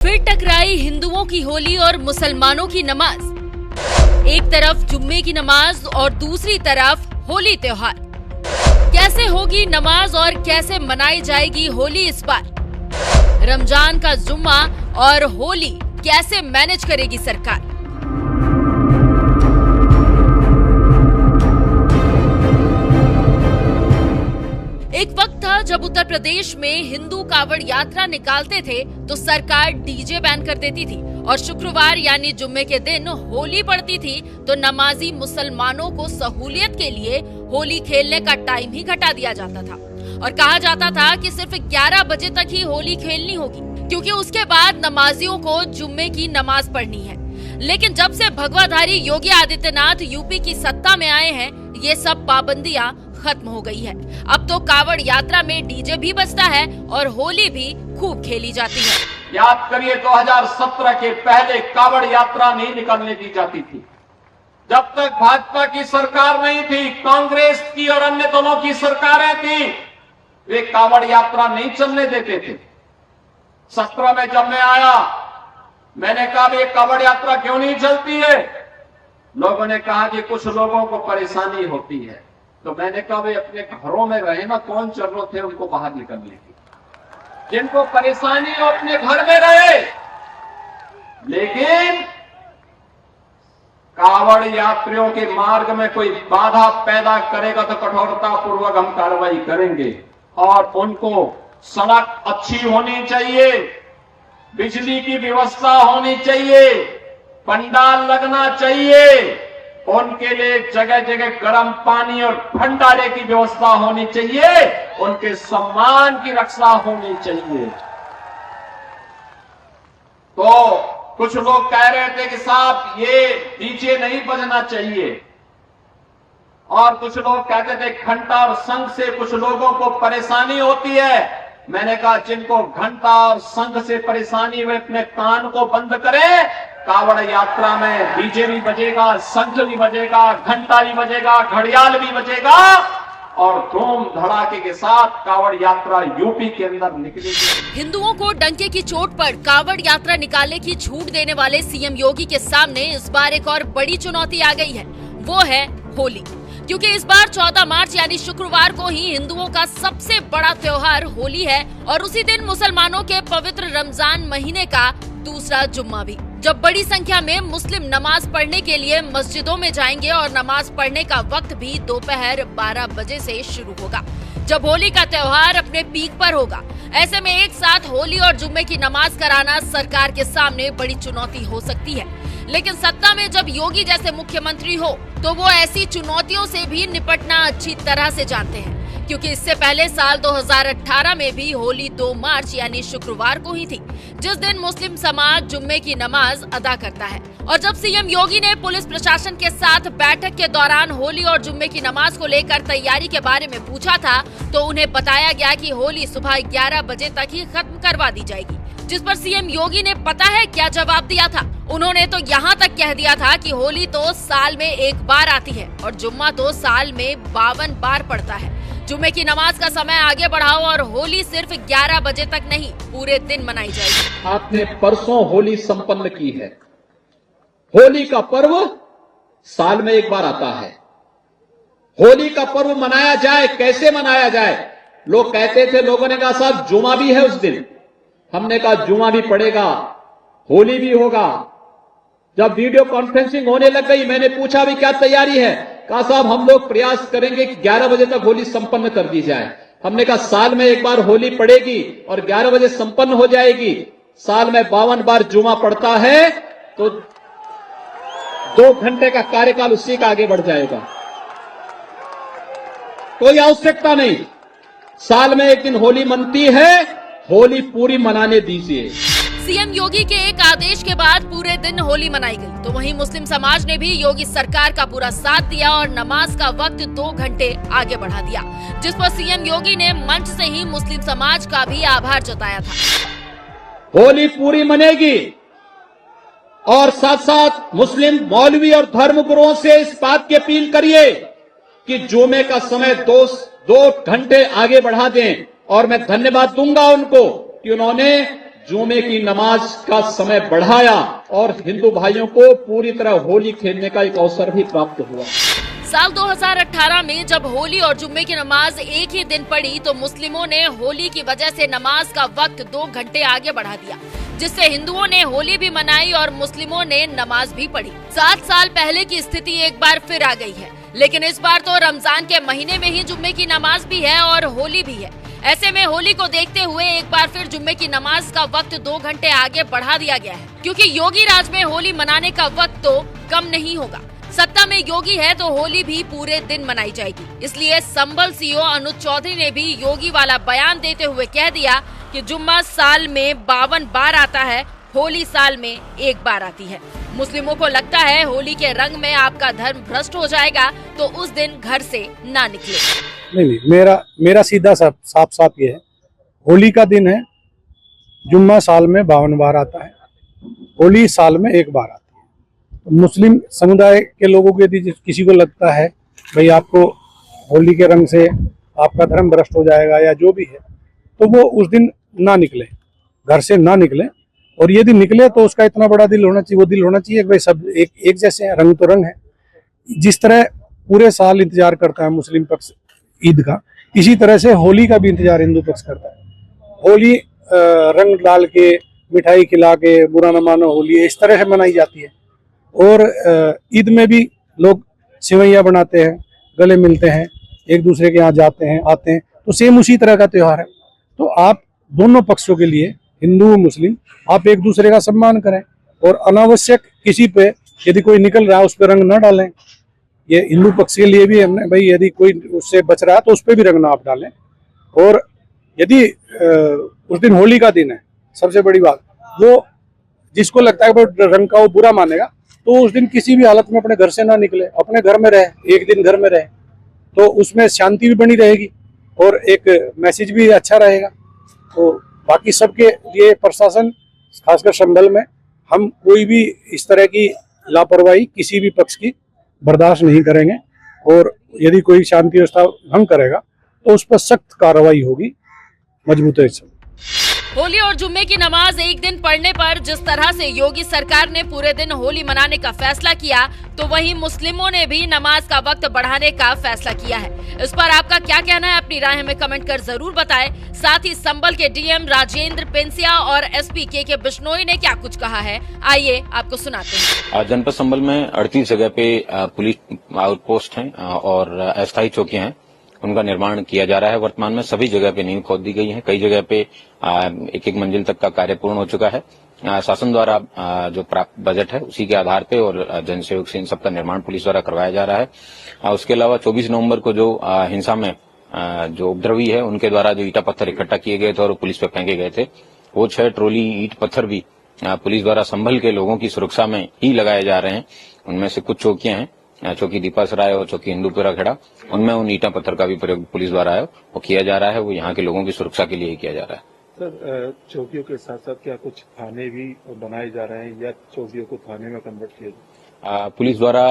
फिर टकराई हिंदुओं की होली और मुसलमानों की नमाज। एक तरफ जुम्मे की नमाज और दूसरी तरफ होली त्योहार। कैसे होगी नमाज और कैसे मनाई जाएगी होली इस बार? रमजान का जुम्मा और होली कैसे मैनेज करेगी सरकार? एक वक्त था जब उत्तर प्रदेश में हिंदू कावड़ यात्रा निकालते थे तो सरकार डीजे बैन कर देती थी और शुक्रवार यानी जुम्मे के दिन होली पड़ती थी तो नमाजी मुसलमानों को सहूलियत के लिए होली खेलने का टाइम ही घटा दिया जाता था और कहा जाता था कि सिर्फ 11 बजे तक ही होली खेलनी होगी क्योंकि उसके बाद नमाजियों को जुम्मे की नमाज पढ़नी है। लेकिन जब से भगवाधारी योगी आदित्यनाथ यूपी की सत्ता में आए हैं ये सब पाबंदियां खत्म हो गई है। अब तो कावड़ यात्रा में डीजे भी बजता है और होली भी खूब खेली जाती है। याद करिए 2017 के पहले कावड़ यात्रा नहीं निकलने दी जाती थी। जब तक भाजपा की सरकार नहीं थी, कांग्रेस की और अन्य दलों की सरकारें थी, वे कावड़ यात्रा नहीं चलने देते थे। 17 में जब मैं आया मैंने कहा ये कावड़ यात्रा क्यों नहीं चलती है? लोगों ने कहा कि कुछ लोगों को परेशानी होती है। तो मैंने कहा वे अपने घरों में रहे ना, कौन जरूरत है उनको बाहर निकलने की? जिनको परेशानी हो अपने घर में रहे। लेकिन कावड़ यात्रियों के मार्ग में कोई बाधा पैदा करेगा तो कठोरता पूर्वक हम कार्रवाई करेंगे। और उनको सड़क अच्छी होनी चाहिए, बिजली की व्यवस्था होनी चाहिए, पंडाल लगना चाहिए, उनके लिए जगह जगह गर्म पानी और भंडारे की व्यवस्था होनी चाहिए, उनके सम्मान की रक्षा होनी चाहिए। तो कुछ लोग कह रहे थे कि साहब ये डीजे नहीं बजना चाहिए, और कुछ लोग कहते थे घंटा और शंख से कुछ लोगों को परेशानी होती है। मैंने कहा जिनको घंटा और शंख से परेशानी हुए अपने कान को बंद करें। कावड़ यात्रा में डीजे भी बजेगा, शंख भी बजेगा, घंटा भी बजेगा, घड़ियाल भी बजेगा और धूम धड़ाके के साथ कावड़ यात्रा यूपी के अंदर निकलेगी। हिंदुओं को डंके की चोट पर कावड़ यात्रा निकालने की छूट देने वाले सीएम योगी के सामने इस बार एक और बड़ी चुनौती आ गई है, वो है होली। क्योंकि इस बार 14 मार्च यानी शुक्रवार को ही हिंदुओं का सबसे बड़ा त्योहार होली है और उसी दिन मुसलमानों के पवित्र रमजान महीने का दूसरा जुम्मा भी, जब बड़ी संख्या में मुस्लिम नमाज पढ़ने के लिए मस्जिदों में जाएंगे और नमाज पढ़ने का वक्त भी दोपहर 12 बजे से शुरू होगा, जब होली का त्योहार अपने पीक पर होगा। ऐसे में एक साथ होली और जुम्मे की नमाज कराना सरकार के सामने बड़ी चुनौती हो सकती है। लेकिन सत्ता में जब योगी जैसे मुख्यमंत्री हो तो वो ऐसी चुनौतियों से भी निपटना अच्छी तरह से जानते हैं, क्योंकि इससे पहले साल 2018 में भी होली 2 मार्च यानी शुक्रवार को ही थी, जिस दिन मुस्लिम समाज जुम्मे की नमाज अदा करता है। और जब सीएम योगी ने पुलिस प्रशासन के साथ बैठक के दौरान होली और जुम्मे की नमाज को लेकर तैयारी के बारे में पूछा था तो उन्हें बताया गया कि होली सुबह 11 बजे तक ही खत्म करवा दी जाएगी, जिस पर सीएम योगी ने पता है क्या जवाब दिया था? उन्होंने तो यहाँ तक कह दिया था कि होली तो साल में एक बार आती है और जुम्मा तो साल में 52 बार पड़ता है। जुम्मे की नमाज का समय आगे बढ़ाओ और होली सिर्फ 11 बजे तक नहीं पूरे दिन मनाई जाएगी। आपने परसों होली संपन्न की है। होली का पर्व साल में एक बार आता है। होली का पर्व मनाया जाए, कैसे मनाया जाए? लोग कहते थे, लोगों ने कहा साहब जुमा भी है उस दिन। हमने कहा जुमा भी पड़ेगा, होली भी होगा। जब वीडियो कॉन्फ्रेंसिंग होने लग गई मैंने पूछा भी क्या तैयारी है? कहा साहब हम लोग प्रयास करेंगे कि 11 बजे तक होली संपन्न कर दी जाए। हमने कहा साल में एक बार होली पड़ेगी और 11 बजे संपन्न हो जाएगी। साल में 52 बार जुमा पड़ता है तो 2 घंटे का कार्यकाल उसी का आगे बढ़ जाएगा। कोई आवश्यकता नहीं, साल में एक दिन होली मनती है, होली पूरी मनाने दीजिए। सीएम योगी के एक आदेश के बाद पूरे दिन होली मनाई गई तो वहीं मुस्लिम समाज ने भी योगी सरकार का पूरा साथ दिया और नमाज का वक्त 2 घंटे आगे बढ़ा दिया, जिस पर सीएम योगी ने मंच से ही मुस्लिम समाज का भी आभार जताया था। होली पूरी मनेगी और साथ साथ मुस्लिम मौलवी और धर्मगुरुओं से इस बात की अपील करिए कि जुमे का समय 2 घंटे आगे बढ़ा दें। और मैं धन्यवाद दूंगा उनको कि उन्होंने जुमे की नमाज का समय बढ़ाया और हिंदू भाइयों को पूरी तरह होली खेलने का एक अवसर भी प्राप्त हुआ। साल 2018 में जब होली और जुम्मे की नमाज एक ही दिन पड़ी तो मुस्लिमों ने होली की वजह से नमाज का वक्त 2 घंटे आगे बढ़ा दिया, जिससे हिंदुओं ने होली भी मनाई और मुस्लिमों ने नमाज भी पढ़ी। 7 साल पहले की स्थिति एक बार फिर आ गई है, लेकिन इस बार तो रमजान के महीने में ही जुम्मे की नमाज भी है और होली भी है। ऐसे में होली को देखते हुए एक बार फिर जुम्मे की नमाज का वक्त 2 घंटे आगे बढ़ा दिया गया है, क्योंकि योगी राज में होली मनाने का वक्त तो कम नहीं होगा। सत्ता में योगी है तो होली भी पूरे दिन मनाई जाएगी। इसलिए संभल सीओ अनुज चौधरी ने भी योगी वाला बयान देते हुए कह दिया कि जुम्मा साल में 52 बार आता है, होली साल में 1 बार आती है। मुस्लिमों को लगता है होली के रंग में आपका धर्म भ्रष्ट हो जाएगा तो उस दिन घर से ना निकले। नहीं, मेरा सीधा साफ ये है, होली का दिन है, जुम्मा साल में 52 बार आता है, होली साल में 1 बार आती है। मुस्लिम समुदाय के लोगों को यदि किसी को लगता है भाई आपको होली के रंग से आपका धर्म भ्रष्ट हो जाएगा या जो भी है, तो वो उस दिन ना निकले, घर से ना निकले। और यदि निकले तो उसका इतना बड़ा दिल होना चाहिए, वो दिल होना चाहिए कि भाई सब एक जैसे हैं, रंग तो रंग है। जिस तरह पूरे साल इंतजार करता है मुस्लिम पक्ष ईद का, इसी तरह से होली का भी इंतजार हिंदू पक्ष करता है। होली रंग डाल के, मिठाई खिला के, बुरा न मानो होली, इस तरह से मनाई जाती है। और ईद में भी लोग सेवैयाँ बनाते हैं, गले मिलते हैं, एक दूसरे के यहाँ जाते हैं, आते हैं, तो सेम उसी तरह का त्योहार है। तो आप दोनों पक्षों के लिए, हिंदू और मुस्लिम, आप एक दूसरे का सम्मान करें और अनावश्यक किसी पे यदि कोई निकल रहा है उस पर रंग न डालें। ये हिंदू पक्ष के लिए भी हमने भाई, यदि कोई उससे बच रहा है तो उस पर भी रंग ना आप डालें। और यदि उस दिन होली का दिन है, सबसे बड़ी बात, वो जिसको लगता है कि रंग का वो बुरा मानेगा, तो उस दिन किसी भी हालत में अपने घर से ना निकले, अपने घर में रहे, एक दिन घर में रहे, तो उसमें शांति भी बनी रहेगी और एक मैसेज भी अच्छा रहेगा। तो बाकी सबके लिए प्रशासन, खासकर संभल में, हम कोई भी इस तरह की लापरवाही किसी भी पक्ष की बर्दाश्त नहीं करेंगे और यदि कोई शांति व्यवस्था भंग करेगा तो उस पर सख्त कार्रवाई होगी, मजबूती से। होली और जुम्मे की नमाज एक दिन पढ़ने पर जिस तरह से योगी सरकार ने पूरे दिन होली मनाने का फैसला किया, तो वहीं मुस्लिमों ने भी नमाज का वक्त बढ़ाने का फैसला किया है। इस पर आपका क्या कहना है, अपनी राय हमें कमेंट कर जरूर बताएं। साथ ही संभल के डीएम राजेंद्र पेंसिया और एसपी के बिश्नोई ने क्या कुछ कहा है, आइए आपको सुनाते हैं। जनपद संभल में 38 जगह पे पुलिस आउटपोस्ट हैं और अस्थायी चौकियां हैं, उनका निर्माण किया जा रहा है। वर्तमान में सभी जगह पे नींव खोद दी गई है, कई जगह पे एक मंजिल तक का कार्य पूर्ण हो चुका है। शासन द्वारा जो प्राप्त बजट है उसी के आधार पे और जन सहयोग से इन सबका निर्माण पुलिस द्वारा करवाया जा रहा है। उसके अलावा 24 नवंबर को जो हिंसा में जो उपद्रवी है उनके द्वारा जो ईटा पत्थर इकट्ठा किए गए थे और पुलिस पे फेंके गए थे, वो 6 ट्रोली ईट पत्थर भी पुलिस द्वारा संभल के लोगों की सुरक्षा में ही लगाए जा रहे हैं। उनमें से कुछ चौकियां हैं, चौकी दीपासराय और चौकी हिंदूपुरा खेड़ा, उनमें उन ईटा पत्थर का भी प्रयोग पुलिस द्वारा है वो किया जा रहा है, वो यहाँ के लोगों की सुरक्षा के लिए ही किया जा रहा है। सर, चौकियों के साथ साथ क्या कुछ थाने भी बनाए जा रहे हैं या चौकियों को थाने में कन्वर्ट किया जाए? पुलिस द्वारा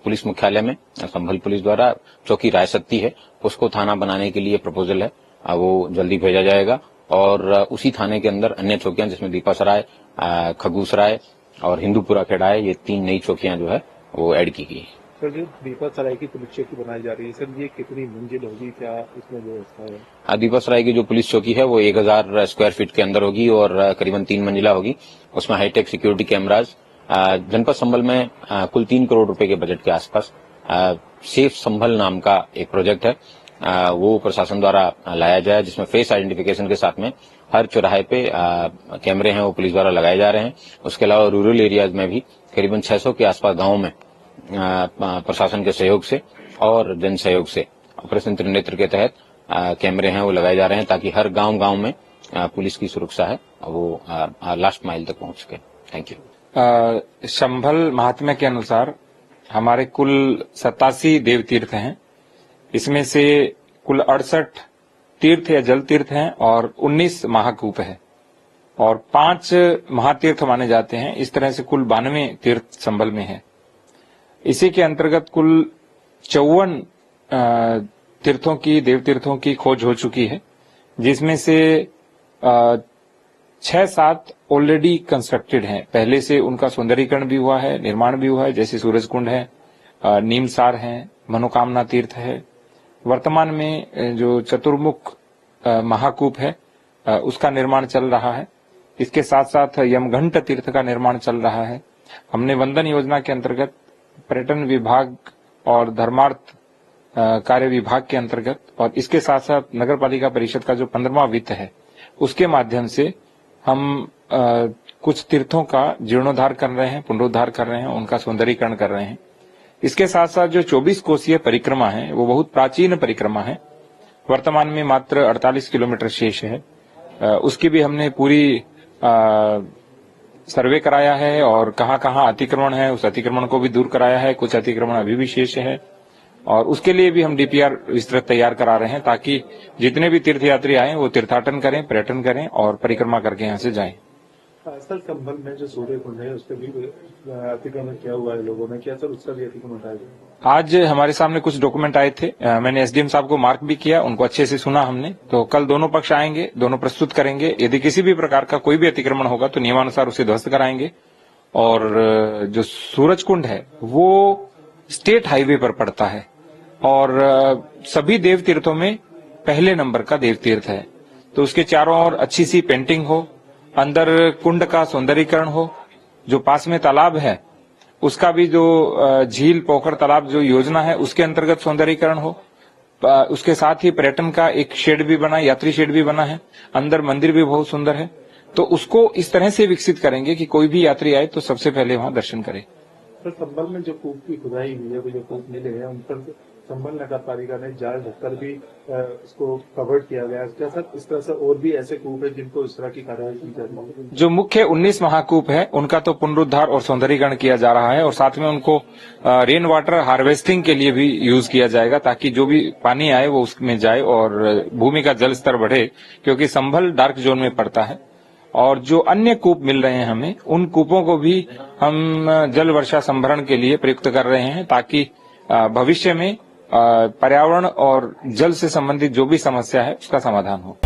पुलिस मुख्यालय में संभल पुलिस द्वारा चौकी रायसत्ती है, उसको थाना बनाने के लिए प्रपोजल है, वो जल्दी भेजा जाएगा। और उसी थाने के अंदर अन्य चौकियां जिसमें दीपासराय, खगूसराय और हिंदूपुरा खेड़ा है, ये 3 नई चौकियां जो है वो ऐड की गई है। सर, जो दीपासराय की पुलिस चौकी बनाई जा रही है, सर ये कितनी मंजिल होगी, क्या इसमें व्यवस्था है? दीपासराय की जो पुलिस चौकी है वो 1000 स्क्वायर फीट के अंदर होगी और करीबन 3 मंजिला होगी। उसमें हाईटेक सिक्योरिटी कैमराज, जनपद संभल में कुल 3 करोड़ रुपए के बजट के आसपास सेफ संभल नाम का एक प्रोजेक्ट है, वो प्रशासन द्वारा लाया जाए, जिसमें फेस आइडेंटिफिकेशन के साथ में हर चौराहे पे कैमरे हैं वो पुलिस द्वारा लगाए जा रहे हैं। उसके अलावा रूरल एरियाज में भी करीबन 600 के आसपास गांवों में प्रशासन के सहयोग से और जन सहयोग से ऑपरेशन त्रिनेत्र के तहत कैमरे हैं वो लगाए जा रहे हैं, ताकि हर गांव में पुलिस की सुरक्षा है वो लास्ट माइल तक पहुंच सके। Thank you. संभल महात्म्य के अनुसार हमारे कुल 87 देव तीर्थ हैं, इसमें से कुल 68 तीर्थ या जल तीर्थ हैं और 19 महाकूप है और 5 महातीर्थ माने जाते हैं। इस तरह से कुल 92 तीर्थ संभल में है। इसी के अंतर्गत कुल 54 देव तीर्थों की खोज हो चुकी है, जिसमें से 6-7 ऑलरेडी कंस्ट्रक्टेड हैं, पहले से उनका सौंदर्यीकरण भी हुआ है, निर्माण भी हुआ है, जैसे सूरज कुंड है, नीमसार है, मनोकामना तीर्थ है। वर्तमान में जो चतुर्मुख महाकूप है उसका निर्माण चल रहा है। इसके साथ साथ यमघंट तीर्थ का निर्माण चल रहा है। हमने वंदन योजना के अंतर्गत पर्यटन विभाग और धर्मार्थ कार्य विभाग के अंतर्गत और इसके साथ साथ नगर पालिका परिषद का जो 15वां वित्त है उसके माध्यम से हम कुछ तीर्थों का जीर्णोद्धार कर रहे हैं, पुनरुद्धार कर रहे हैं, उनका सौंदर्यीकरण कर रहे हैं। इसके साथ साथ जो 24 कोसीय परिक्रमा है वो बहुत प्राचीन परिक्रमा है, वर्तमान में मात्र 48 किलोमीटर शेष है। उसकी भी हमने पूरी सर्वे कराया है और कहां कहां अतिक्रमण है उस अतिक्रमण को भी दूर कराया है। कुछ अतिक्रमण अभी भी शेष है और उसके लिए भी हम डीपीआर विस्तृत तैयार करा रहे हैं ताकि जितने भी तीर्थयात्री आए वो तीर्थाटन करें, पर्यटन करें और परिक्रमा करके यहाँ से जाएं। सर संभल में जो सूर्य कुंड है उसका भी अतिक्रमण किया हुआ है लोगों ने, क्या सर उसका भी अतिक्रमण हटाया? आज हमारे सामने कुछ डॉक्यूमेंट आए थे, मैंने एसडीएम साहब को मार्क भी किया, उनको अच्छे से सुना हमने। तो कल दोनों पक्ष आएंगे, दोनों प्रस्तुत करेंगे। यदि किसी भी प्रकार का कोई भी अतिक्रमण होगा तो नियमानुसार उसे ध्वस्त कराएंगे। और जो सूरज कुंड है वो स्टेट हाईवे पर पड़ता है और सभी देव तीर्थों में पहले नंबर का देव तीर्थ है। तो उसके चारों ओर अच्छी सी पेंटिंग हो, अंदर कुंड का सौंदर्यीकरण हो, जो पास में तालाब है उसका भी जो झील पोखर तालाब जो योजना है उसके अंतर्गत सौंदर्यीकरण हो। उसके साथ ही पर्यटन का एक शेड भी बना, यात्री शेड भी बना है, अंदर मंदिर भी बहुत सुंदर है। तो उसको इस तरह से विकसित करेंगे कि कोई भी यात्री आए तो सबसे पहले वहां दर्शन करे। सर संभल में जो कूप की खुदाई हुई है, वो जो कूप मिले हैं उन पर संभल नगर पालिका ने जाल ढककर भी उसको कवर किया गया है। क्या सर इस तरह से और भी ऐसे कूप है जिनको इस तरह की कार्रवाई की जा रही है? जो मुख्य 19 महाकूप है उनका तो पुनरुद्धार और सौंदर्यीकरण किया जा रहा है और साथ में उनको रेन वाटर हार्वेस्टिंग के लिए भी यूज किया जाएगा ताकि जो भी पानी आए वो उसमें जाए और भूमि का जल स्तर बढ़े, क्योंकि संभल डार्क जोन में पड़ता है। और जो अन्य कूप मिल रहे हैं हमें, उन कूपों को भी हम जल वर्षा संभरण के लिए प्रयुक्त कर रहे हैं ताकि भविष्य में पर्यावरण और जल से संबंधित जो भी समस्या है उसका समाधान हो।